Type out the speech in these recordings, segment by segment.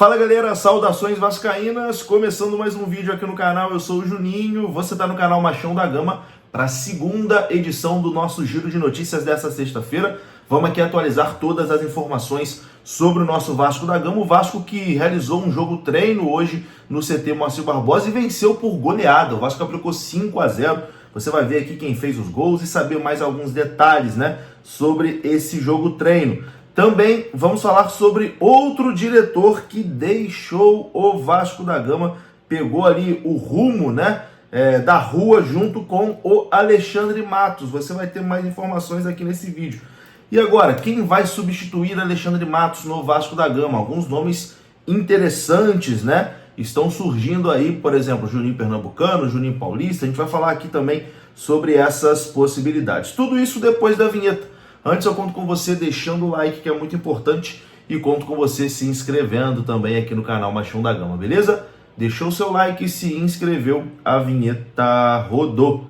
Fala galera, saudações vascaínas, começando mais um vídeo aqui no canal, eu sou o Juninho, você está no canal Machão da Gama para a segunda edição do nosso giro de notícias dessa sexta-feira. Vamos aqui atualizar todas as informações sobre o nosso Vasco da Gama, o Vasco que realizou um jogo treino hoje no CT Moacir Barbosa e venceu por goleada. O Vasco aplicou 5-0, você vai ver aqui quem fez os gols e saber mais alguns detalhes, sobre esse jogo treino. Também vamos falar sobre outro diretor que deixou o Vasco da Gama, pegou ali o rumo, da rua junto com o Alexandre Matos. Você vai ter mais informações aqui nesse vídeo. E agora, quem vai substituir Alexandre Matos no Vasco da Gama? Alguns nomes interessantes, estão surgindo aí, por exemplo, Juninho Pernambucano, Juninho Paulista. A gente vai falar aqui também sobre essas possibilidades. Tudo isso depois da vinheta. Antes eu conto com você deixando o like, que é muito importante, e conto com você se inscrevendo também aqui no canal Machão da Gama, beleza? Deixou o seu like e se inscreveu, a vinheta rodou.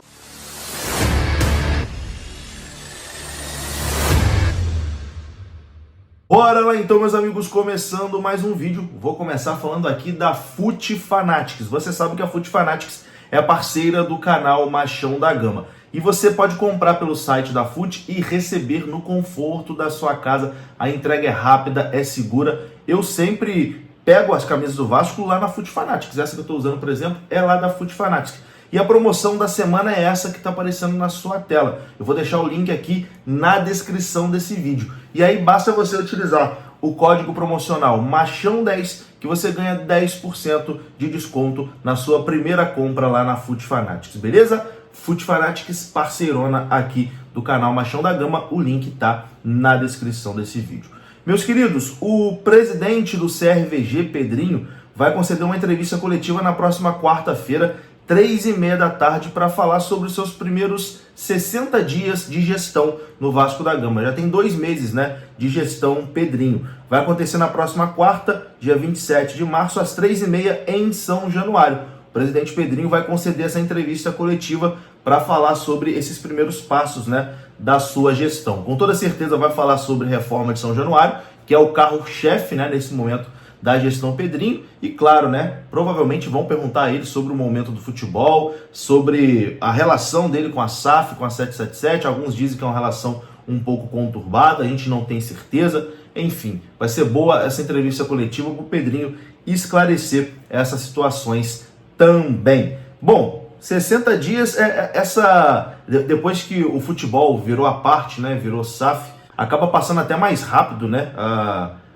Bora lá então, meus amigos, começando mais um vídeo. Vou começar falando aqui da FUT Fanatics. Você sabe que a FUT Fanatics é a parceira do canal Machão da Gama. E você pode comprar pelo site da FUT e receber no conforto da sua casa. A entrega é rápida, é segura. Eu sempre pego as camisas do Vasco lá na FUT Fanatics. Essa que eu estou usando, por exemplo, é lá da FUT Fanatics. E a promoção da semana é essa que está aparecendo na sua tela. Eu vou deixar o link aqui na descrição desse vídeo. E aí basta você utilizar o código promocional MACHÃO10 que você ganha 10% de desconto na sua primeira compra lá na FUT Fanatics, beleza? FUT Fanatics, parceirona aqui do canal Machão da Gama, o link tá na descrição desse vídeo. Meus queridos, o presidente do CRVG, Pedrinho, vai conceder uma entrevista coletiva na próxima quarta-feira, 3h30 da tarde, para falar sobre os seus primeiros 60 dias de gestão no Vasco da Gama. Já tem 2 meses, de gestão Pedrinho. Vai acontecer na próxima quarta, dia 27 de março, às 3h30 em São Januário. O presidente Pedrinho vai conceder essa entrevista coletiva para falar sobre esses primeiros passos, da sua gestão. Com toda certeza vai falar sobre reforma de São Januário, que é o carro-chefe, nesse momento da gestão Pedrinho. E claro, provavelmente vão perguntar a ele sobre o momento do futebol, sobre a relação dele com a SAF, com a 777. Alguns dizem que é uma relação um pouco conturbada, a gente não tem certeza. Enfim, vai ser boa essa entrevista coletiva para o Pedrinho esclarecer essas situações também. Bom, 60 dias, depois que o futebol virou a parte, virou SAF, acaba passando até mais rápido,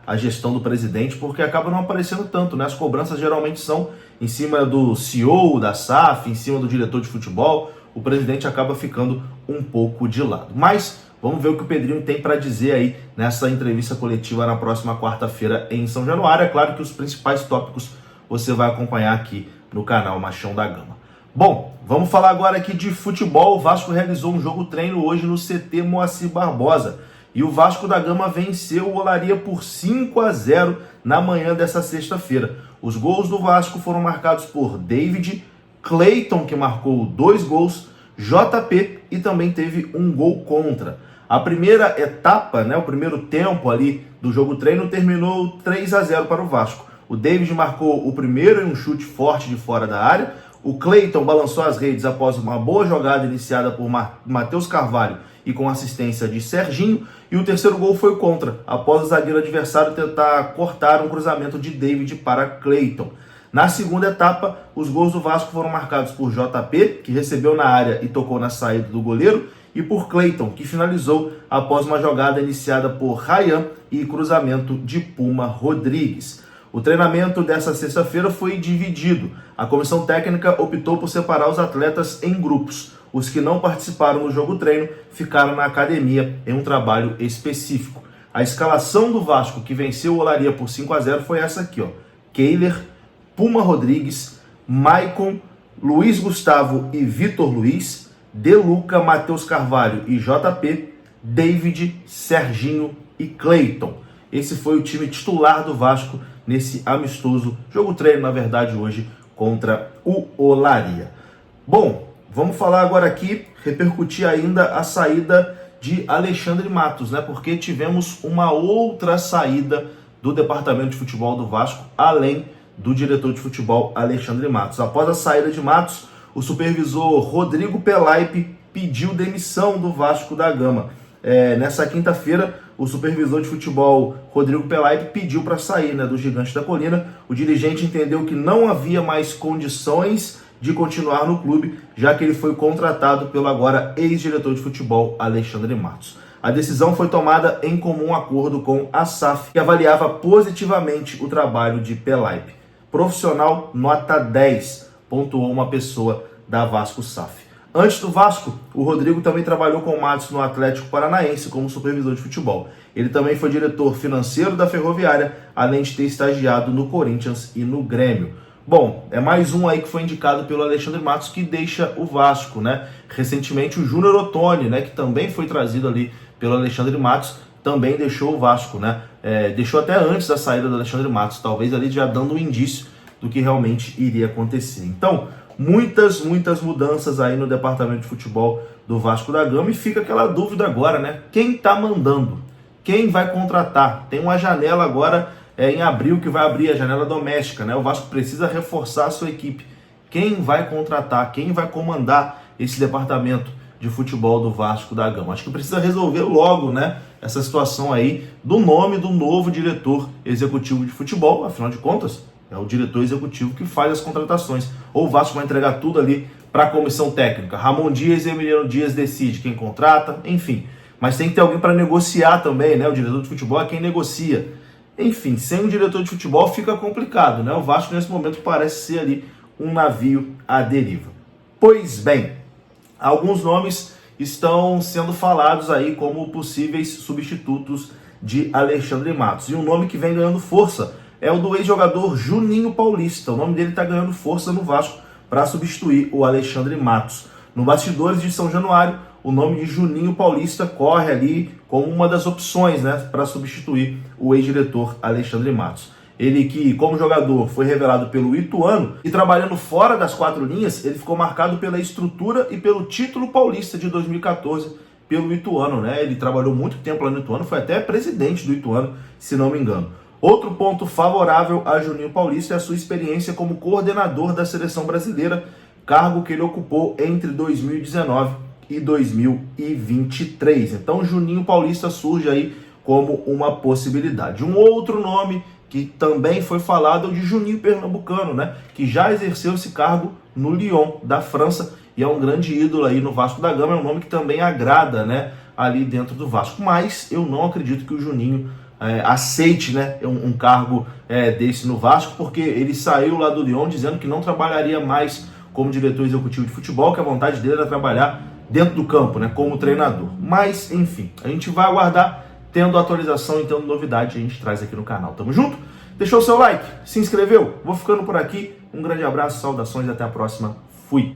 a gestão do presidente, porque acaba não aparecendo tanto, As cobranças geralmente são em cima do CEO da SAF, em cima do diretor de futebol. O presidente acaba ficando um pouco de lado. Mas vamos ver o que o Pedrinho tem para dizer aí nessa entrevista coletiva na próxima quarta-feira em São Januário. É claro que os principais tópicos você vai acompanhar aqui no canal Machão da Gama. Bom, vamos falar agora aqui de futebol. O Vasco realizou um jogo treino hoje no CT Moacir Barbosa. E o Vasco da Gama venceu o Olaria por 5-0 na manhã dessa sexta-feira. Os gols do Vasco foram marcados por David, Cleiton, que marcou 2 gols, JP e também teve um gol contra. A primeira etapa, o primeiro tempo ali do jogo treino terminou 3-0 para o Vasco. O David marcou o primeiro em um chute forte de fora da área. O Cleiton balançou as redes após uma boa jogada iniciada por Matheus Carvalho e com assistência de Serginho. E o terceiro gol foi contra, após o zagueiro adversário tentar cortar um cruzamento de David para Cleiton. Na segunda etapa, os gols do Vasco foram marcados por JP, que recebeu na área e tocou na saída do goleiro, e por Cleiton, que finalizou após uma jogada iniciada por Ryan e cruzamento de Puma Rodrigues. O treinamento dessa sexta-feira foi dividido. A comissão técnica optou por separar os atletas em grupos. Os que não participaram do jogo treino ficaram na academia em um trabalho específico. A escalação do Vasco, que venceu o Olaria por 5-0, foi essa aqui, Keiler, Puma Rodrigues, Maicon, Luiz Gustavo e Vitor Luiz, Deluca, Matheus Carvalho e JP, David, Serginho e Cleiton. Esse foi o time titular do Vasco nesse amistoso jogo treino, na verdade, hoje contra o Olaria. Bom, vamos falar agora aqui, repercutir ainda a saída de Alexandre Matos, porque tivemos uma outra saída do departamento de futebol do Vasco, além do diretor de futebol Alexandre Matos. Após a saída de Matos, o supervisor Rodrigo Pelaipe pediu demissão do Vasco da Gama. Nessa quinta-feira, o supervisor de futebol Rodrigo Pelaipe pediu para sair, do Gigante da Colina. O dirigente entendeu que não havia mais condições de continuar no clube, já que ele foi contratado pelo agora ex-diretor de futebol Alexandre Matos. A decisão foi tomada em comum acordo com a SAF, que avaliava positivamente o trabalho de Pelaipe. Profissional nota 10, pontuou uma pessoa da Vasco SAF. Antes do Vasco, o Rodrigo também trabalhou com o Matos no Atlético Paranaense como supervisor de futebol. Ele também foi diretor financeiro da Ferroviária, além de ter estagiado no Corinthians e no Grêmio. Bom, é mais um aí que foi indicado pelo Alexandre Matos que deixa o Vasco, Recentemente o Júnior Ottoni, que também foi trazido ali pelo Alexandre Matos, também deixou o Vasco, Deixou até antes da saída do Alexandre Matos, talvez ali já dando um indício do que realmente iria acontecer. Então, muitas mudanças aí no departamento de futebol do Vasco da Gama, e fica aquela dúvida agora, Quem está mandando? Quem vai contratar? Tem uma janela agora em abril que vai abrir, a janela doméstica, O Vasco precisa reforçar a sua equipe. Quem vai contratar? Quem vai comandar esse departamento de futebol do Vasco da Gama? Acho que precisa resolver logo, essa situação aí do nome do novo diretor executivo de futebol. Afinal de contas, é o diretor executivo que faz as contratações. Ou o Vasco vai entregar tudo ali para a comissão técnica. Ramon Dias e Emiliano Dias decide quem contrata, enfim. Mas tem que ter alguém para negociar também, O diretor de futebol é quem negocia. Enfim, sem um diretor de futebol fica complicado, O Vasco nesse momento parece ser ali um navio à deriva. Pois bem, alguns nomes estão sendo falados aí como possíveis substitutos de Alexandre Matos. E um nome que vem ganhando força é o do ex-jogador Juninho Paulista. O nome dele está ganhando força no Vasco para substituir o Alexandre Matos. No Bastidores de São Januário, o nome de Juninho Paulista corre ali como uma das opções para substituir o ex-diretor Alexandre Matos. Ele que, como jogador, foi revelado pelo Ituano e trabalhando fora das quatro linhas, ele ficou marcado pela estrutura e pelo título paulista de 2014 pelo Ituano. Ele trabalhou muito tempo lá no Ituano, foi até presidente do Ituano, se não me engano. Outro ponto favorável a Juninho Paulista é a sua experiência como coordenador da seleção brasileira, cargo que ele ocupou entre 2019 e 2023. Então, Juninho Paulista surge aí como uma possibilidade. Um outro nome que também foi falado é o de Juninho Pernambucano, que já exerceu esse cargo no Lyon, da França, e é um grande ídolo aí no Vasco da Gama, é um nome que também agrada, ali dentro do Vasco. Mas eu não acredito que o Juninho aceite um cargo desse no Vasco, porque ele saiu lá do Lyon dizendo que não trabalharia mais como diretor executivo de futebol, que a vontade dele era trabalhar dentro do campo, como treinador. Mas, enfim, a gente vai aguardar. Tendo atualização e tendo novidade, a gente traz aqui no canal. Tamo junto? Deixou o seu like? Se inscreveu? Vou ficando por aqui. Um grande abraço, saudações e até a próxima. Fui!